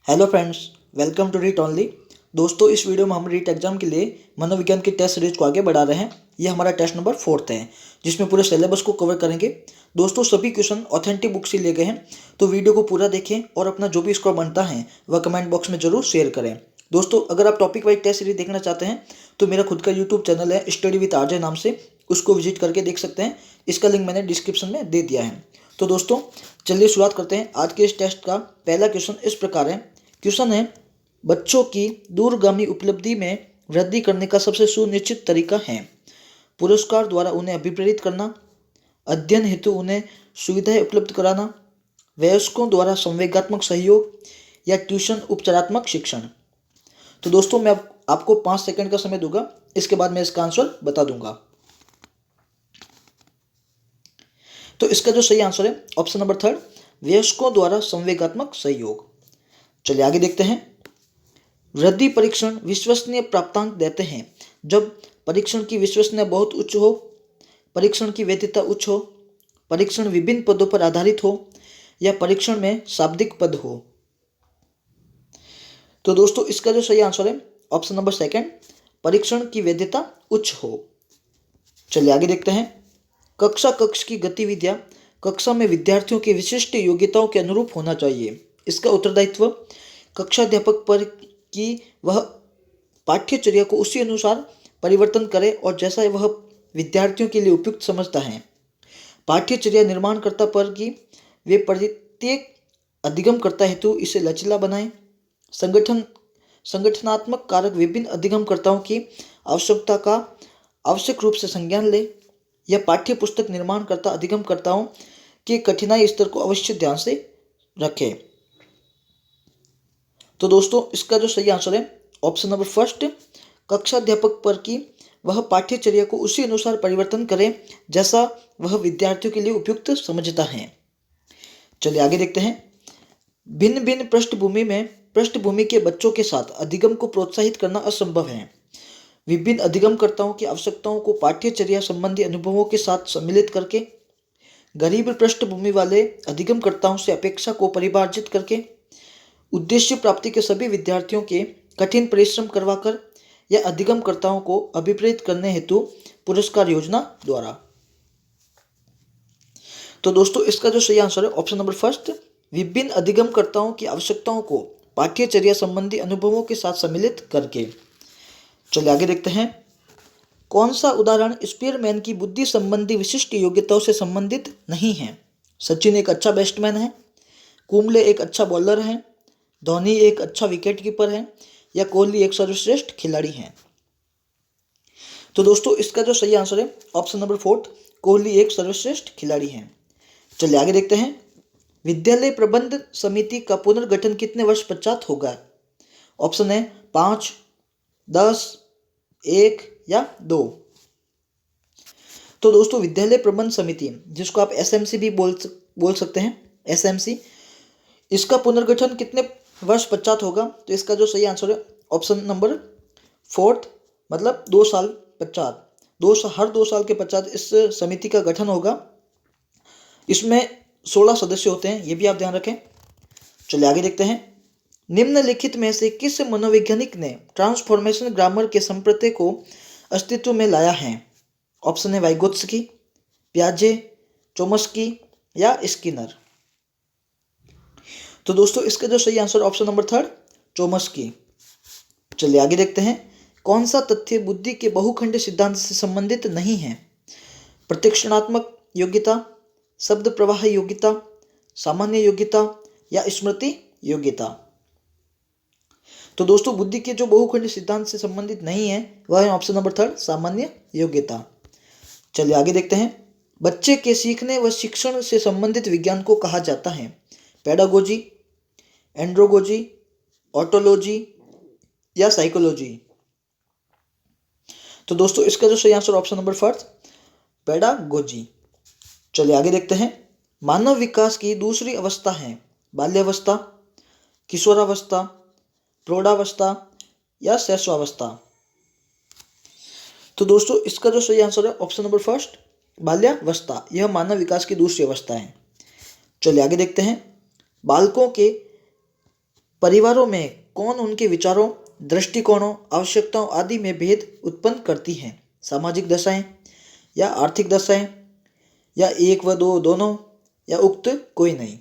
Hello friends, welcome to REET only. दोस्तों, इस video में हम रीट एग्जाम के लिए मनोविज्ञान की टेस्ट सीरीज को आगे बढ़ा रहे हैं। ये हमारा टेस्ट नंबर 4 है, जिसमें पूरे सिलेबस को कवर करेंगे। दोस्तों, सभी क्वेश्चन ऑथेंटिक बुक से लिए गए हैं, तो वीडियो को पूरा देखें और अपना जो भी स्कोर बनता है वह कमेंट बॉक्स में जरूर शेयर करें। दोस्तों, अगर आप टॉपिक वाइज टेस्ट सीरीज देखना चाहते हैं तो मेरा खुद का यूट्यूब चैनल है स्टडी विद आरजे नाम से, उसको विजिट करके देख सकते हैं। इसका लिंक मैंने डिस्क्रिप्शन में दे दिया है। तो दोस्तों, चलिए शुरुआत करते हैं। आज के इस टेस्ट का पहला क्वेश्चन इस प्रकार है। क्वेश्चन है, बच्चों की दूरगामी उपलब्धि में वृद्धि करने का सबसे सुनिश्चित तरीका है पुरस्कार द्वारा उन्हें अभिप्रेरित करना, अध्ययन हेतु उन्हें सुविधाएं उपलब्ध कराना, वयस्कों द्वारा संवेगात्मक सहयोग या ट्यूशन उपचारात्मक शिक्षण। तो दोस्तों, मैं आपको 5 सेकंड का समय दूंगा, इसके बाद मैं इसका आंसर बता दूंगा। तो इसका जो सही आंसर है ऑप्शन नंबर 3, वयस्कों द्वारा संवेगात्मक सहयोग। चलिए आगे देखते हैं। वृद्धि परीक्षण विश्वसनीय प्राप्तांक देते हैं जब परीक्षण की विश्वसनीयता बहुत उच्च हो, परीक्षण की वैधता उच्च हो, परीक्षण विभिन्न पदों पर आधारित हो या परीक्षण में शाब्दिक पद हो। तो दोस्तों, इसका जो सही आंसर है ऑप्शन नंबर 2, परीक्षण की वैधता उच्च हो। चलिए आगे देखते हैं। कक्ष की गतिविधियां कक्षा में विद्यार्थियों की विशिष्ट योग्यताओं के अनुरूप होना चाहिए। इसका उत्तरदायित्व कक्षाध्यापक पर कि वह पाठ्यचर्या को उसी अनुसार परिवर्तन करे और जैसा वह विद्यार्थियों के लिए उपयुक्त समझता है। पाठ्यचर्या निर्माणकर्ता पर कि वे प्रत्येक अधिगमकर्ता हेतु इसे लचीला बनाएं। संगठनात्मक कारक विभिन्न अधिगमकर्ताओं की आवश्यकता का आवश्यक रूप से संज्ञान ले या पाठ्य पुस्तक निर्माणकर्ता अधिगमकर्ताओं के कठिनाई स्तर को अवश्य ध्यान से रखें। तो दोस्तों, इसका जो सही आंसर है ऑप्शन नंबर 1, कक्षाध्यापक पर कि वह पाठ्यचर्या को उसी अनुसार परिवर्तन करे जैसा वह विद्यार्थियों के लिए उपयुक्त समझता है। चलिए आगे देखते हैं। भिन्न भिन्न पृष्ठभूमि के बच्चों के साथ अधिगम को प्रोत्साहित करना असंभव है। विभिन्न अधिगमकर्ताओं की आवश्यकताओं को पाठ्यचर्या संबंधी अनुभवों के साथ सम्मिलित करके, गरीब पृष्ठभूमि वाले अधिगमकर्ताओं से अपेक्षा को परिभाषित करके, उद्देश्य प्राप्ति के सभी विद्यार्थियों के कठिन परिश्रम करवाकर या अधिगमकर्ताओं को अभिप्रेरित करने हेतु पुरस्कार योजना द्वारा। तो दोस्तों, इसका जो सही आंसर है ऑप्शन नंबर 1, विभिन्न अधिगमकर्ताओं की आवश्यकताओं को पाठ्यचर्या संबंधी अनुभवों के साथ सम्मिलित करके। चलिए आगे देखते हैं। कौन सा उदाहरण स्पीयरमैन की बुद्धि संबंधी विशिष्ट योग्यताओं से संबंधित नहीं है? सचिन एक अच्छा बैट्समैन है, कुंबले एक अच्छा बॉलर है, धोनी एक अच्छा विकेट कीपर है या कोहली एक सर्वश्रेष्ठ खिलाड़ी है। तो दोस्तों, इसका जो सही आंसर है ऑप्शन नंबर 4, कोहली एक सर्वश्रेष्ठ खिलाड़ी है। चलिए आगे देखते हैं। विद्यालय प्रबंध समिति का पुनर्गठन कितने वर्ष पश्चात होगा? ऑप्शन है 5, 10, 1 या 2। तो दोस्तों, विद्यालय प्रबंध समिति, जिसको आप एसएमसी भी बोल सकते हैं, एसएमसी, इसका पुनर्गठन कितने वर्ष पश्चात होगा? तो इसका जो सही आंसर है ऑप्शन नंबर 4, मतलब 2 साल पश्चात। हर 2 साल के पश्चात इस समिति का गठन होगा। इसमें 16 सदस्य होते हैं, ये भी आप ध्यान रखें। चलिए आगे देखते हैं। निम्नलिखित में से किस मनोवैज्ञानिक ने ट्रांसफॉर्मेशन ग्रामर के संप्रत्यय को अस्तित्व में लाया है? ऑप्शन है वाइगोत्स्की, पियाजे, चोम्स्की या स्किनर। तो दोस्तों, इसका जो सही आंसर ऑप्शन नंबर 3, चोम्स्की। चलिए आगे देखते हैं। कौन सा तथ्य बुद्धि के बहुखंड सिद्धांत से संबंधित नहीं है? प्रत्यक्षणात्मक योग्यता, शब्द प्रवाह योग्यता, सामान्य योग्यता या स्मृति योग्यता। तो दोस्तों, बुद्धि के जो बहुखंड सिद्धांत से संबंधित नहीं है वह है ऑप्शन नंबर 3, सामान्य योग्यता। चलिए आगे देखते हैं। बच्चे के सीखने व शिक्षण से संबंधित विज्ञान को कहा जाता है? पेडागोजी, एंड्रोगोजी, ऑटोलॉजी या साइकोलॉजी। तो दोस्तों, इसका जो सही आंसर ऑप्शन नंबर 4, पेडागोजी। चलिए आगे देखते हैं। मानव विकास की दूसरी अवस्था है बाल्यावस्था, किशोरावस्था, प्रौढ़ावस्था या शैशवावस्था। तो दोस्तों, इसका जो सही आंसर है ऑप्शन नंबर 1, बाल्यावस्था। यह मानव विकास की दूसरी अवस्था है। चलिए आगे देखते हैं। बालकों के परिवारों में कौन उनके विचारों, दृष्टिकोणों, आवश्यकताओं आदि में भेद उत्पन्न करती हैं? सामाजिक दशाएं या आर्थिक दशाएं या एक व दो दोनों या उक्त कोई नहीं?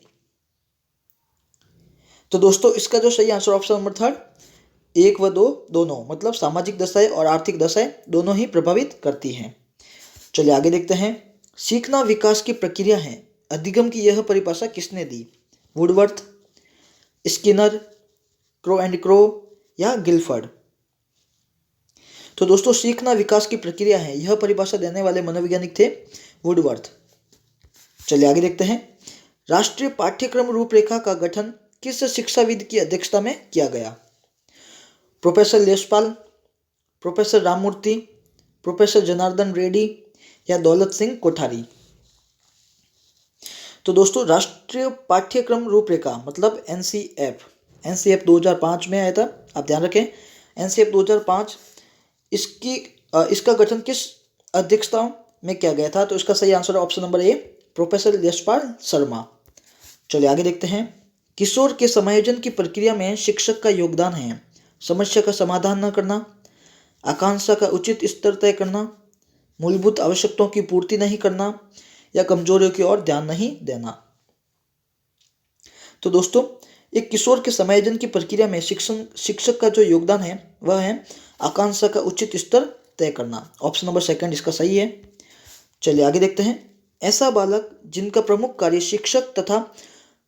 तो दोस्तों इसका जो सही आंसर ऑप्शन नंबर थर्ड, एक व दो दोनों, मतलब सामाजिक दशाएं और आर्थिक दशाएं दोनों ही प्रभावित करती हैं। चलिए आगे देखते हैं। सीखना विकास की प्रक्रिया है, अधिगम की यह परिभाषा किसने दी? Woodworth, Skinner, Crow and Crow या गिलफर्ड? तो दोस्तों सीखना विकास की प्रक्रिया है, यह परिभाषा देने वाले मनोवैज्ञानिक थे वुडवर्थ। चलिए आगे देखते हैं। राष्ट्रीय पाठ्यक्रम रूपरेखा का गठन किस शिक्षाविद की अध्यक्षता में किया गया? Professor Yashpal, professor Ramamurti, professor Janardhan Reddy या दौलत सिंह कोठारी? तो दोस्तों राष्ट्रीय पाठ्यक्रम रूपरेखा मतलब एनसीएफ 2005 में आया था, आप ध्यान रखें। एनसीएफ 2005 इसका गठन किस अध्यक्षता में किया गया था? तो इसका सही आंसर है option number A, professor Yashpal Sharma. चलिए आगे देखते हैं। किशोर के समायोजन की प्रक्रिया में शिक्षक का योगदान है। समस्या का समाधान न करना, आकांक्षा का उचित स्तर तय करना, मूलभूत आवश्यकताओं की पूर्ति नहीं करना या कमजोरियों की ओर ध्यान नहीं देना? तो दोस्तों एक किशोर के समायोजन की प्रक्रिया में शिक्षक का जो योगदान है वह है आकांक्षा का उचित स्तर तय करना। ऑप्शन नंबर सेकंड इसका सही है। चलिए आगे देखते हैं। ऐसा बालक जिनका प्रमुख कार्य शिक्षक तथा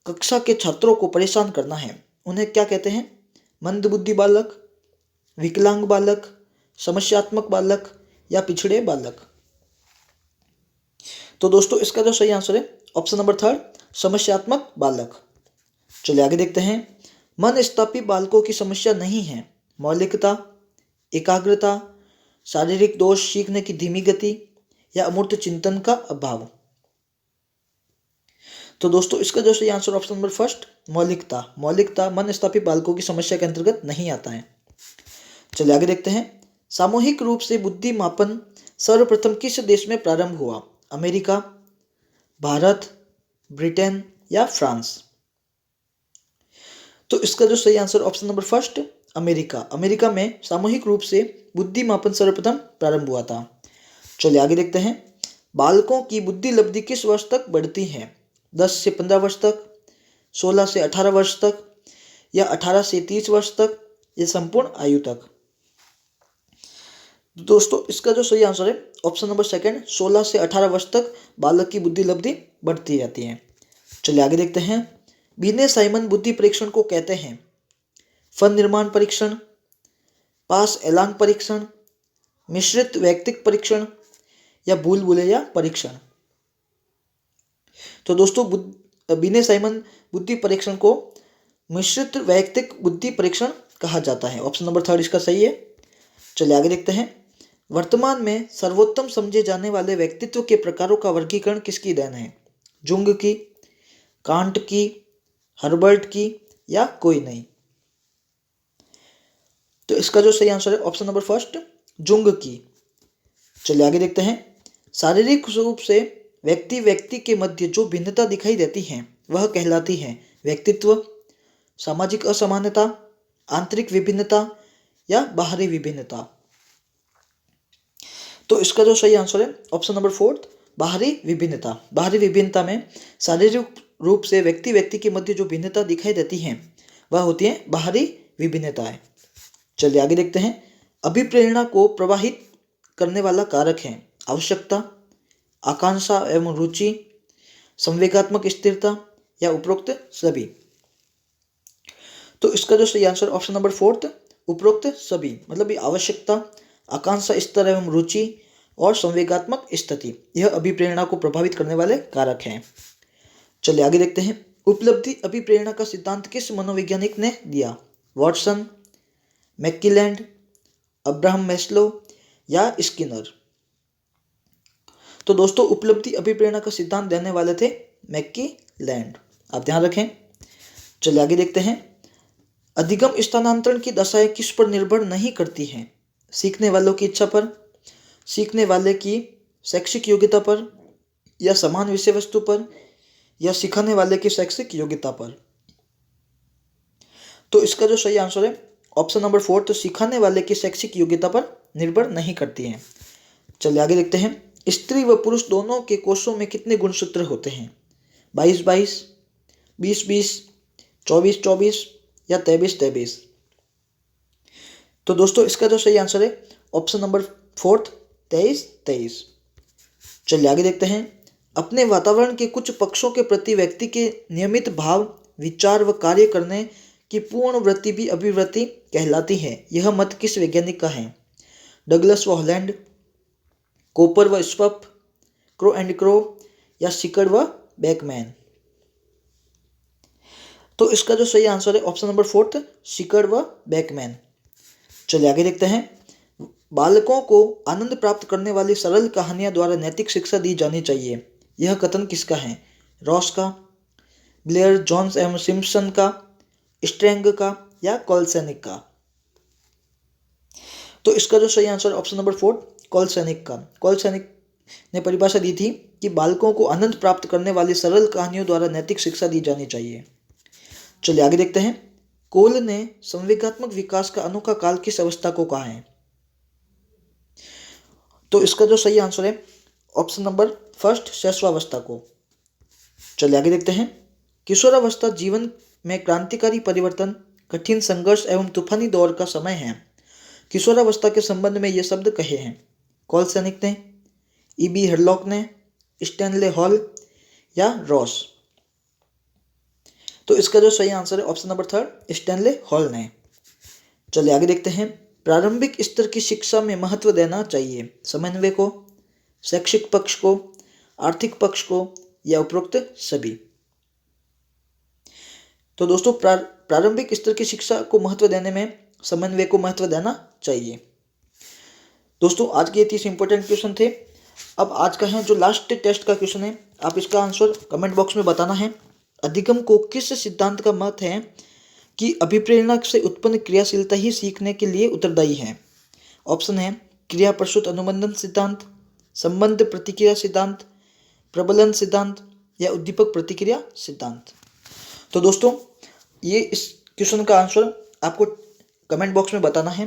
कक्षा के छात्रों को परेशान करना है, उन्हें क्या कहते हैं? मंदबुद्धि बालक, विकलांग बालक, समस्यात्मक बालक या पिछड़े बालक? तो दोस्तों इसका जो सही आंसर है ऑप्शन नंबर थर्ड, समस्यात्मक बालक। चलिए आगे देखते हैं। मन स्थापी बालकों की समस्या नहीं है मौलिकता, एकाग्रता, शारीरिक दोष, सीखने की धीमी गति या अमूर्त चिंतन का अभाव? तो दोस्तों इसका जो सही आंसर ऑप्शन नंबर फर्स्ट, मौलिकता मन स्थापी बालकों की समस्या के अंतर्गत नहीं आता है। चलिए आगे देखते हैं। सामूहिक रूप से बुद्धि मापन सर्वप्रथम किस देश में प्रारंभ हुआ? अमेरिका, भारत, ब्रिटेन या फ्रांस? तो इसका जो सही answer option number first, America में सामूहिक रूप से बुद्धि मापन सर्वप्रथम प्रारंभ हुआ था। चलिए आगे देखते हैं। बालकों की बुद्धि लब्धि किस वर्ष तक बढ़ती है? 10 से 15 वर्ष तक, 16 से 18 वर्ष तक या 18 से 30 वर्ष तक या संपूर्ण आयु तक? दोस्तों इसका जो सही आंसर है ऑप्शन नंबर सेकंड, 16 से 18 वर्ष तक बालक की बुद्धि लब्धि बढ़ती जाती है। चलिए आगे देखते हैं। बिने साइमन बुद्धि परीक्षण को कहते हैं? फन निर्माण परीक्षण, पास एलान परीक्षण, मिश्रित वैयक्तिक परीक्षण या भूल-भुलैया परीक्षण? तो दोस्तों बिने साइमन बुद्धि परीक्षण को मिश्रित वैयक्तिक बुद्धि परीक्षण कहा जाता है। ऑप्शन नंबर थर्ड इसका सही है। चलिए आगे देखते हैं। वर्तमान में सर्वोत्तम समझे जाने वाले व्यक्तित्व के प्रकारों का वर्गीकरण किसकी देन है? जुंग की, कांट की, हर्बर्ट की या कोई नहीं? तो इसका जो सही आंसर है ऑप्शन नंबर फर्स्ट, जुंग की। चलिए आगे देखते हैं। शारीरिक रूप से व्यक्ति के मध्य जो भिन्नता दिखाई देती है वह कहलाती है व्यक्तित्व, सामाजिक असमानता, आंतरिक विभिन्नता या बाहरी विभिन्नता? तो इसका जो सही आंसर है ऑप्शन नंबर फोर्थ, बाहरी विभिन्नता। बाहरी विभिन्नता में शारीरिक रूप से व्यक्ति के मध्य जो भिन्नता दिखाई देती है वह होती है बाहरी विभिन्नताएं। चलिए आगे देखते हैं। अभिप्रेरणा को प्रवाहित करने वाला कारक है आवश्यकता, आकांक्षा एवं रुचि, संवेगात्मक स्थिरता या उपरोक्त सभी? तो इसका जो सही आंसर ऑप्शन नंबर फोर्थ, उपरोक्त सभी, मतलब ये आवश्यकता, आकांक्षा स्तर एवं रुचि और संवेगात्मक स्थिति यह अभिप्रेरणा को प्रभावित करने वाले कारक हैं। चलिए आगे देखते हैं। उपलब्धि अभिप्रेरणा का सिद्धांत किस मनोवैज्ञानिक ने दिया? वॉटसन, मैक्किलैंड, अब्राहम मैस्लो या स्किनर? तो दोस्तों उपलब्धि अभिप्रेरणा का सिद्धांत देने वाले थे मैक्किलैंड, आप ध्यान रखें। चलिए आगे देखते हैं। अधिगम स्थानांतरण की दशाएं किस पर निर्भर नहीं करती हैं? सीखने वालों की इच्छा पर, सीखने वाले की शैक्षिक योग्यता पर या समान विषय वस्तु पर या सिखाने वाले की शैक्षिक योग्यता पर? तो इसका जो सही आंसर है ऑप्शन नंबर 4, तो सिखाने वाले की शैक्षिक योग्यता पर निर्भर नहीं करती है। चलिए आगे देखते हैं। स्त्री व पुरुष दोनों के कोषों में कितने गुणसूत्र होते हैं? 22-22, 20-20, 24-24 या 23-23? तो दोस्तों इसका जो सही आंसर है ऑप्शन नंबर 4, 23-23। चलिए आगे देखते हैं। अपने वातावरण के कुछ पक्षों के प्रति व्यक्ति के नियमित भाव, विचार व कार्य करने की पूर्ण वृत्ति भी अभिवृत्ति कहलाती है। यह मत किस वैज्ञानिक का है? डगलस व हॉलैंड, कोपर व स्पफ, क्रो एंड क्रो या सिकड़ व बेकमैन? तो इसका जो सही आंसर है ऑप्शन नंबर 4, सिकड़ व बेकमैन। चलिए आगे देखते हैं। बालकों को आनंद प्राप्त करने वाली सरल कहानियां द्वारा नैतिक शिक्षा दी जानी चाहिए। यह कथन किसका है? रॉस का, ब्लेयर जॉन्स एवं सिम्पसन का, स्ट्रैंग का या कॉलसेनिक का? तो इसका जो सही आंसर ऑप्शन नंबर 4, कॉलसेनिक का। कॉलसेनिक ने परिभाषा दी थी कि बालकों को आनंद प्राप्त करने वाली सरल कहानियों द्वारा नैतिक शिक्षा दी जानी चाहिए। चलिए आगे देखते हैं। कोल ने संवेगात्मक विकास का अनोखा काल किस अवस्था को कहा है? तो इसका जो सही आंसर है ऑप्शन नंबर 1, शैशवावस्था को। चलिए आगे देखते हैं। किशोरावस्था जीवन में क्रांतिकारी परिवर्तन, कठिन संघर्ष एवं तूफानी दौर का समय है। किशोरावस्था के संबंध में ये शब्द कहे हैं कॉलसेनिक ने, ईबी हेडलॉक ने, स्टैनले हॉल या रॉस? तो इसका जो सही आंसर है ऑप्शन नंबर 3, स्टैनले हॉल ने। चलिए आगे देखते हैं। प्रारंभिक स्तर की शिक्षा में महत्व देना चाहिए। समन्वय को, शैक्षिक पक्ष को, आर्थिक पक्ष को या उपरोक्त सभी? तो दोस्तों प्रारंभिक स्तर की शिक्षा को महत्व देने में समन्वय को महत्व देना चाहिए। दोस्तों आज के ये 30 इंपॉर्टेंट क्वेश्चन थे। अब आज का है जो लास्ट टेस्ट का क्वेश्चन है, आप इसका आंसर कमेंट बॉक्स में बताना है। अधिगम को किस सिद्धांत का मत है कि अभिप्रेरणा से उत्पन्न क्रियाशीलता ही सीखने के लिए उत्तरदायी है? ऑप्शन है क्रिया प्रसूत अनुबंधन सिद्धांत, संबंध प्रतिक्रिया सिद्धांत, प्रबलन सिद्धांत या उद्दीपक प्रतिक्रिया सिद्धांत? तो दोस्तों ये इस क्वेश्चन का आंसर आपको कमेंट बॉक्स में बताना है।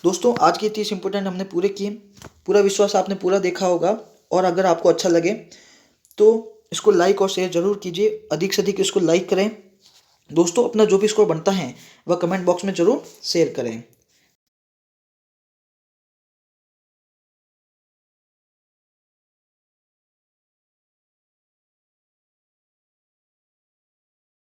दोस्तों आज के 30 इंपॉर्टेंट हमने पूरे किए। पूरा विश्वास आपने पूरा देखा होगा, और अगर आपको अच्छा लगे तो इसको लाइक और शेयर जरूर कीजिए। अधिक से अधिक इसको लाइक करें। दोस्तों अपना जो भी स्कोर बनता है वह कमेंट बॉक्स में जरूर शेयर करें।